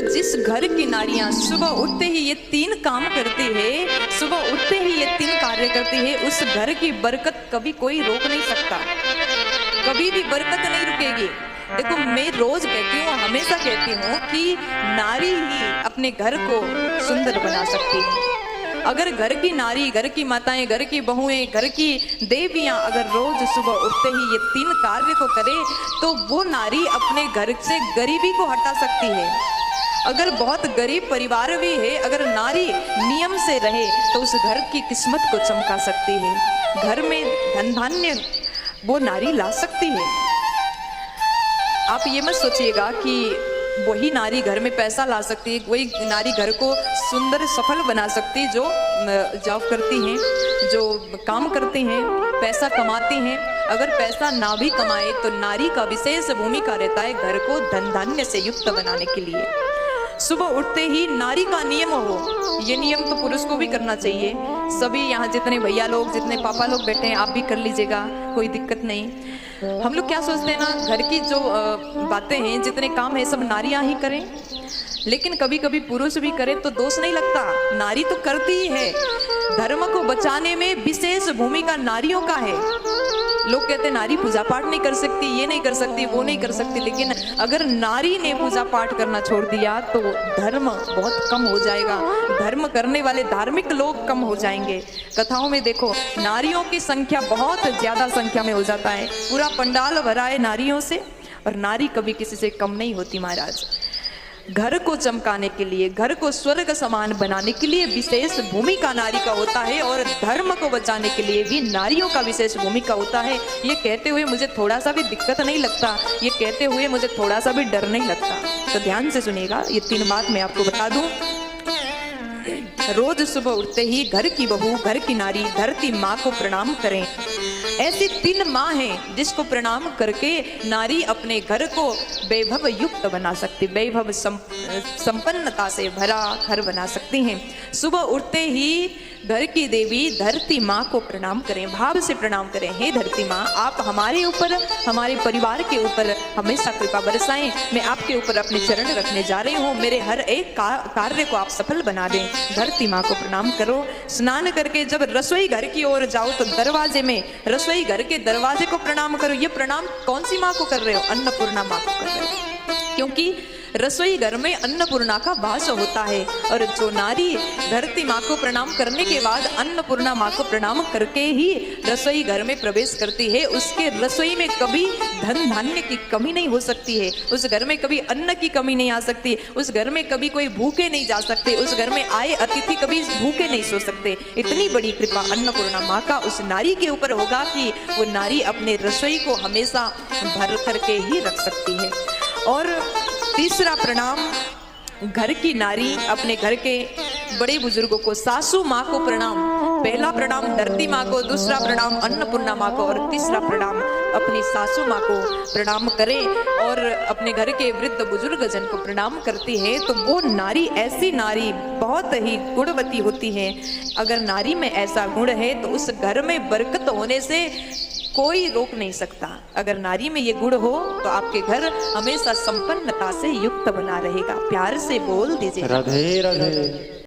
तो जिस घर की नारियां सुबह उठते ही ये तीन काम करती है, सुबह उठते ही ये तीन कार्य करती है, उस घर की बरकत कभी कोई रोक नहीं सकता, कभी भी बरकत नहीं रुकेगी। देखो मैं रोज कहती हूँ, हमेशा कहती हूँ कि नारी ही अपने घर को सुंदर बना सकती है। अगर घर की नारी, घर की माताएं, घर की बहुएं, घर की देवियां अगर रोज सुबह उठते ही ये तीन कार्य को करे तो वो नारी अपने घर से गरीबी को हटा सकती है। अगर बहुत गरीब परिवार भी है, अगर नारी नियम से रहे तो उस घर की किस्मत को चमका सकती है, घर में धन धान्य वो नारी ला सकती है। आप ये मत सोचिएगा कि वही नारी घर में पैसा ला सकती है, वही नारी घर को सुंदर सफल बना सकती है जो जॉब करती हैं, जो काम करती हैं, पैसा कमाती हैं। अगर पैसा ना भी कमाए तो नारी का विशेष भूमिका रहता है घर को धन धान्य से युक्त बनाने के लिए। सुबह उठते ही नारी का नियम हो, ये नियम तो पुरुष को भी करना चाहिए। सभी यहाँ जितने भैया लोग, जितने पापा लोग बैठे हैं, आप भी कर लीजिएगा, कोई दिक्कत नहीं। हम लोग क्या सोचते हैं ना, घर की जो बातें हैं, जितने काम है सब नारियां ही करें, लेकिन कभी कभी पुरुष भी करे तो दोष नहीं लगता, नारी तो करती ही है। धर्म को बचाने में विशेष भूमिका नारियों का है। लोग कहते हैं नारी पूजा पाठ नहीं कर सकती, ये नहीं कर सकती, वो नहीं कर सकती, लेकिन अगर नारी ने पूजा पाठ करना छोड़ दिया तो धर्म बहुत कम हो जाएगा, धर्म करने वाले धार्मिक लोग कम हो जाएंगे। कथाओं में देखो नारियों की संख्या बहुत ज्यादा संख्या में हो जाता है, पूरा पंडाल भरा है नारियों से, और नारी कभी किसी से कम नहीं होती महाराज। घर को चमकाने के लिए, घर को स्वर्ग समान बनाने के लिए विशेष भूमिका नारी का होता है, और धर्म को बचाने के लिए भी नारियों का विशेष भूमिका होता है। ये कहते हुए मुझे थोड़ा सा भी दिक्कत नहीं लगता, ये कहते हुए मुझे थोड़ा सा भी डर नहीं लगता। तो ध्यान से सुनिएगा, ये तीन बात मैं आपको बता दूं। रोज सुबह उठते ही घर की बहू, घर की नारी धरती माँ को प्रणाम करें। ऐसी तीन माँ हैं जिसको प्रणाम करके नारी अपने घर को वैभव युक्त बना सकती, वैभव संपन्नता से भरा घर बना सकती हैं। सुबह उठते ही घर की देवी धरती माँ को प्रणाम करें, भाव से प्रणाम करें। हे धरती माँ, आप हमारे ऊपर, हमारे परिवार के ऊपर हमेशा कृपा बरसाएं। मैं आपके ऊपर अपने चरण रखने जा रही हूँ, मेरे हर एक कार्य को आप सफल बना दें। धरती माँ को प्रणाम करो। स्नान करके जब रसोई घर की ओर जाओ तो दरवाजे में, रसोई घर के दरवाजे को प्रणाम करो। ये प्रणाम कौन सी माँ को कर रहे हो? अन्नपूर्णा माँ को कर रहे हो, क्योंकि रसोई घर में अन्नपूर्णा का वास होता है। और जो नारी धरती माँ को प्रणाम करने के बाद अन्नपूर्णा माँ को प्रणाम करके ही रसोई घर में प्रवेश करती है, उसके रसोई में कभी धन धान्य की कमी नहीं हो सकती है, उस घर में कभी अन्न की कमी नहीं आ सकती, उस घर में कभी कोई भूखे नहीं जा सकते, उस घर में आए अतिथि कभी भूखे नहीं सो सकते। इतनी बड़ी कृपा अन्नपूर्णा माँ का उस नारी के ऊपर होगा कि वो नारी अपने रसोई को हमेशा भर करके ही रख सकती है। और तीसरा प्रणाम, घर की नारी अपने घर के बड़े बुजुर्गों को, सासू माँ को प्रणाम। पहला प्रणाम धरती माँ को, दूसरा प्रणाम अन्नपूर्णा माँ को, और तीसरा प्रणाम अपनी सासू माँ को प्रणाम करें। और अपने घर के वृद्ध बुजुर्ग जन को प्रणाम करती है तो वो नारी, ऐसी नारी बहुत ही गुणवती होती है। अगर नारी में ऐसा गुण है तो उस घर में बरकत होने से कोई रोक नहीं सकता। अगर नारी में ये गुण हो तो आपके घर हमेशा संपन्नता से युक्त बना रहेगा। प्यार से बोल दीजिए राधे राधे।